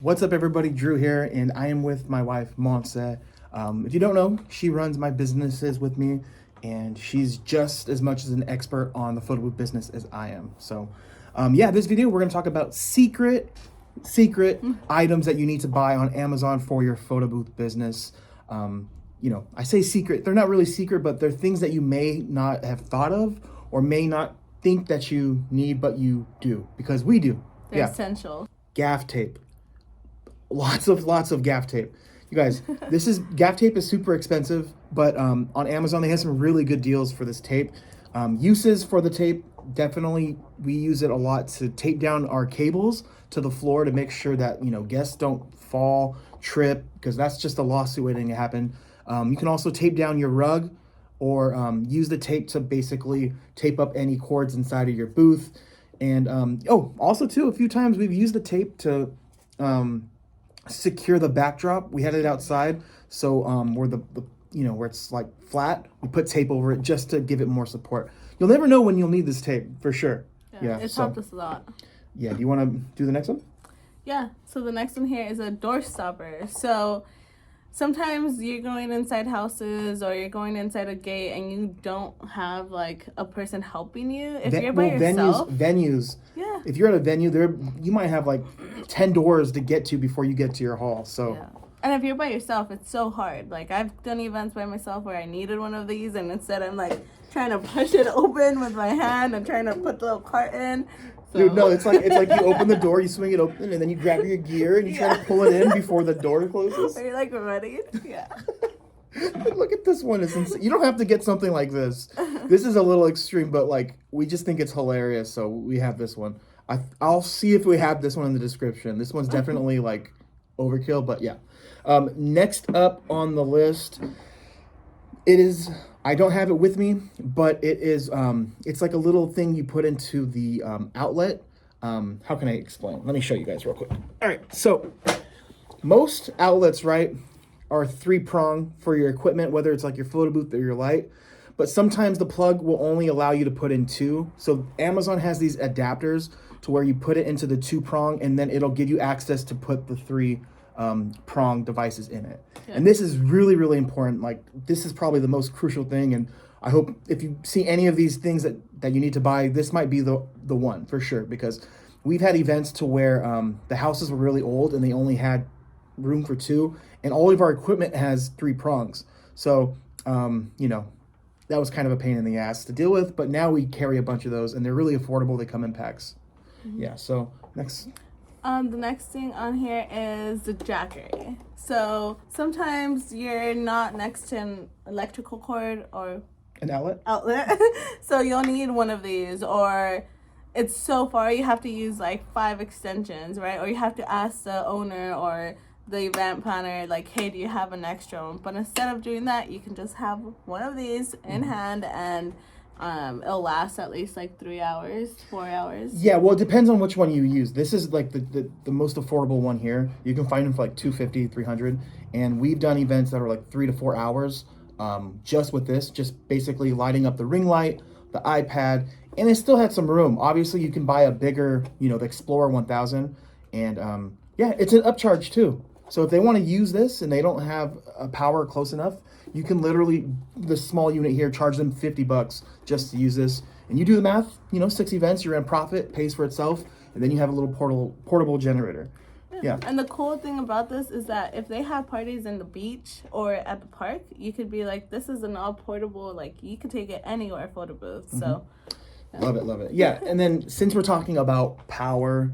What's up, everybody? Drew here, and I am with my wife, Montse. If you don't know, she runs my businesses with me, and she's just as much as an expert on the photo booth business as I am. So, this video we're going to talk about secret items that you need to buy on Amazon for your photo booth business. I say secret; they're not really secret, but they're things that you may not have thought of or may not think that you need, but you do because we do. They're essential. Gaff tape. Lots of gaff tape. You guys, gaff tape is super expensive, but on Amazon they have some really good deals for this tape. Uses for the tape, definitely we use it a lot to tape down our cables to the floor to make sure that guests don't fall, trip, because that's just a lawsuit waiting to happen. You can also tape down your rug or use the tape to basically tape up any cords inside of your booth. And also too, a few times we've used the tape to secure the backdrop. We had it outside, so where it's like flat, we put tape over it just to give it more support. You'll never know when you'll need this tape for sure. It's helped us a lot. Yeah, do you want to do the next one? Yeah, so the next one here is a door stopper. So sometimes you're going inside houses or you're going inside a gate and you don't have like a person helping you. If you're by yourself. Venues. Yeah. If you're at a venue, you might have like 10 doors to get to before you get to your hall. So. Yeah. And if you're by yourself, it's so hard. Like I've done events by myself where I needed one of these, and instead I'm like trying to push it open with my hand and trying to put the little cart in. So. Dude, no, it's like you open the door, you swing it open, and then you grab your gear and you try to pull it in before the door closes. Are you like ready? Yeah. Look at this one. It's insane. You don't have to get something like this. This is a little extreme, but like we just think it's hilarious, so we have this one. I'll see if we have this one in the description. This one's definitely like overkill, but yeah. Next up on the list, it is. I don't have it with me, but it is. It's like a little thing you put into the outlet. How can I explain? Let me show you guys real quick. All right, so most outlets, right, are 3-prong for your equipment, whether it's like your photo booth or your light. But sometimes the plug will only allow you to put in 2. So Amazon has these adapters to where you put it into the 2-prong, and then it'll give you access to put the 3-prong devices in it. Yeah. And this is really, really important. Like, this is probably the most crucial thing. And I hope if you see any of these things that you need to buy, this might be the one for sure, because we've had events to where the houses were really old and they only had room for 2, and all of our equipment has 3 prongs. So, that was kind of a pain in the ass to deal with, but now we carry a bunch of those and they're really affordable. They come in packs. Mm-hmm. Yeah, so next. The next thing on here is the jackery. So sometimes you're not next to an electrical cord or an outlet. So you'll need one of these, or it's so far you have to use like 5 extensions, right? Or you have to ask the owner or the event planner, like, hey, do you have an extra one? But instead of doing that, you can just have one of these in hand, and it'll last at least like 3 hours, 4 hours. Yeah, well, it depends on which one you use. This is like the most affordable one here. You can find them for like $250, $300, and we've done events that are like 3 to 4 hours just with this, just basically lighting up the ring light, the iPad, and it still had some room. Obviously, you can buy a bigger, the Explorer 1000, and it's an upcharge too. So if they want to use this and they don't have a power close enough, you can literally, this small unit here, charge them $50 just to use this. And you do the math, 6 events, you're in profit, pays for itself, and then you have a little portable generator. Yeah. And the cool thing about this is that if they have parties in the beach or at the park, you could be like, this is an all portable, like you could take it anywhere photo booth. Mm-hmm. So yeah. Love it. Yeah, and then since we're talking about power,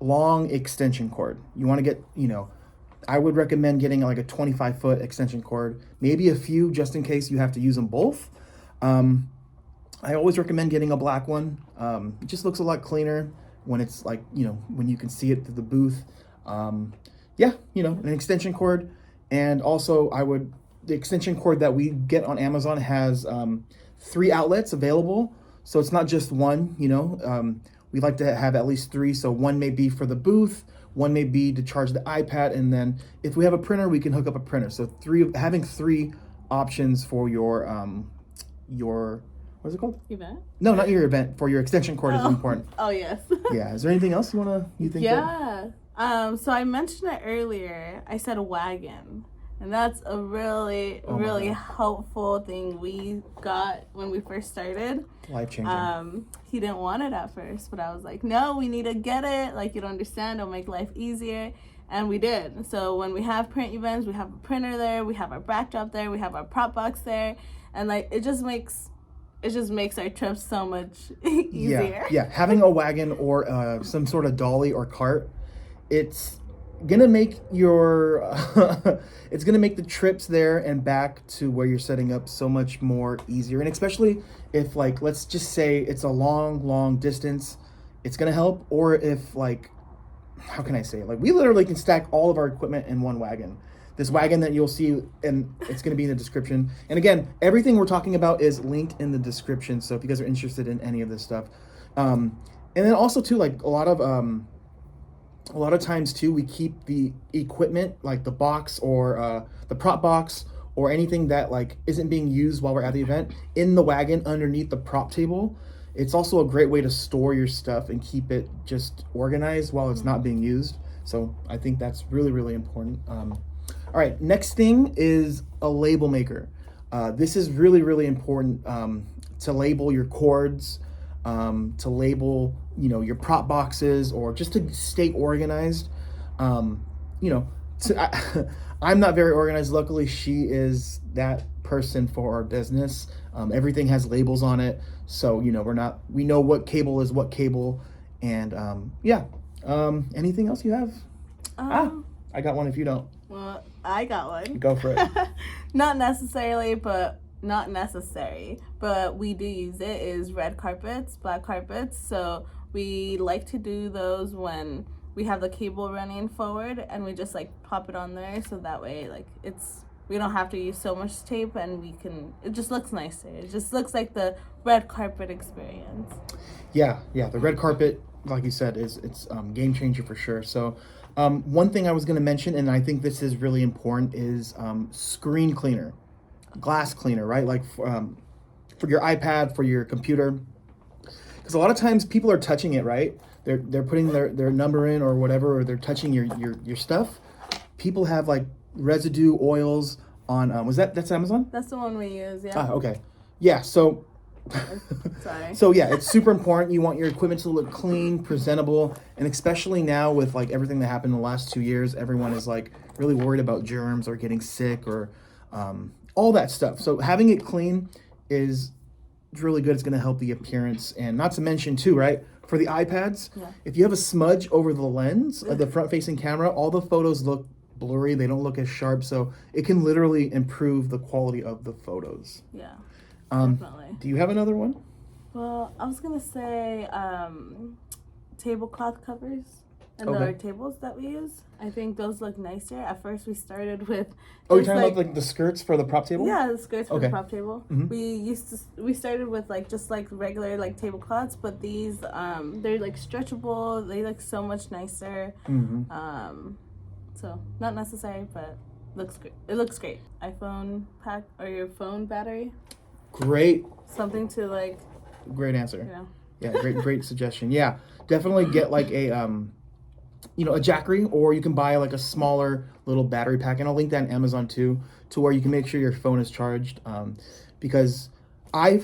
long extension cord. You want to get, I would recommend getting like a 25-foot extension cord, maybe a few just in case you have to use them both. I always recommend getting a black one. It just looks a lot cleaner when it's like, when you can see it through the booth. An extension cord. And also the extension cord that we get on Amazon has 3 outlets available. So it's not just one, we like to have at least 3. So one may be for the booth, one may be to charge the iPad, and then if we have a printer, we can hook up a printer. So having 3 options for your what's it called? Event? No, not your event. For your extension cord is important. Oh yes. Yeah. Is there anything else you think? Yeah. So I mentioned it earlier. I said wagon. And that's a really, Oh my really God. helpful thing we got when we first started. Life changing. He didn't want it at first, but I was like, no, we need to get it. Like, you don't understand. It'll make life easier. And we did. So when we have print events, we have a printer there, we have our backdrop there, we have our prop box there. And like, it just makes our trips so much easier. Yeah. Having a wagon or some sort of dolly or cart, it's gonna make your it's gonna make the trips there and back to where you're setting up so much more easier. And especially if, like, let's just say it's a long distance, it's gonna help. Or if, like, how can I say it? Like, we literally can stack all of our equipment in one wagon. This wagon that you'll see, and it's going to be in the description. And again, everything we're talking about is linked in the description. So if you guys are interested in any of this stuff, and then also too, like a lot of times too, we keep the equipment, like the box or the prop box or anything that like isn't being used while we're at the event, in the wagon underneath the prop table. It's also a great way to store your stuff and keep it just organized while it's not being used. So I think that's really, really important. All right, next thing is a label maker. This is really, really important to label your cords, to label, your prop boxes, or just to stay organized. I'm not very organized. Luckily, she is that person for our business. Everything has labels on it, so we know what cable is what cable. And anything else you have? I got one if you don't. Well, I got one. Go for it. Not necessarily, but not necessary, but we do use it, is red carpets, black carpets. So we like to do those when we have the cable running forward, and we just like pop it on there, so that way like we don't have to use so much tape, and it just looks nicer. It just looks like the red carpet experience. Yeah, the red carpet, like you said, it's game changer for sure. So one thing I was going to mention, and I think this is really important, is screen cleaner, glass cleaner, right? Like for your iPad, for your computer, because a lot of times people are touching it, right? They're putting their number in or whatever, or they're touching your stuff. People have like residue oils on. That's Amazon? That's the one we use. Yeah. Okay. Yeah. So. Sorry. So yeah, it's super important. You want your equipment to look clean, presentable, and especially now with like everything that happened in the last 2 years, everyone is like really worried about germs or getting sick or all that stuff. So having it clean is really good. It's going to help the appearance, and not to mention too, right? For the iPads, if you have a smudge over the lens of the front-facing camera, all the photos look blurry. They don't look as sharp. So it can literally improve the quality of the photos. Yeah. Definitely. Do you have another one? Well, I was gonna say tablecloth covers and Okay. the tables that we use. I think those look nicer. At first, we started with. Oh, you're just, talking about like the skirts for the prop table? Yeah, the skirts for Okay. the prop table. We started with like just like regular like tablecloths, but these they're like stretchable. They look so much nicer. So not necessary, but looks great. It looks great. iPhone pack or your phone battery. Great Something to like. Great answer. Yeah. Yeah, great suggestion. Yeah, definitely get like a Jackery, or you can buy like a smaller little battery pack, and I'll link that on Amazon too, to where you can make sure your phone is charged. Because I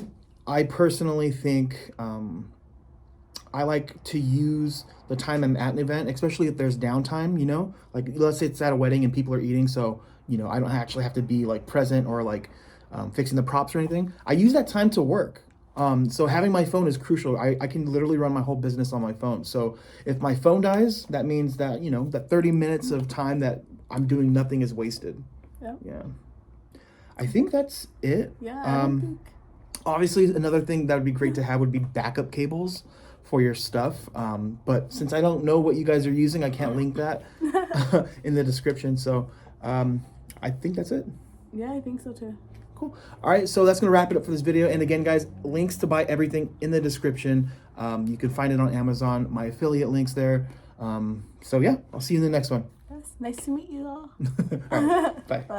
personally think I like to use the time I'm at an event, especially if there's downtime. Like let's say it's at a wedding and people are eating, so I don't actually have to be like present or like fixing the props or anything. I use that time to work. So having my phone is crucial. I can literally run my whole business on my phone. So if my phone dies, that means that, that 30 minutes of time that I'm doing nothing is wasted. Yeah. I think that's it. Yeah. I don't think... Obviously, another thing that would be great to have would be backup cables for your stuff. But since I don't know what you guys are using, I can't link that in the description. So I think that's it. Yeah, I think so too. Cool. All right, so that's going to wrap it up for this video. And again, guys, links to buy everything in the description. You can find it on Amazon, my affiliate links there. So yeah, I'll see you in the next one. Yes, nice to meet you all. All right, bye. Bye.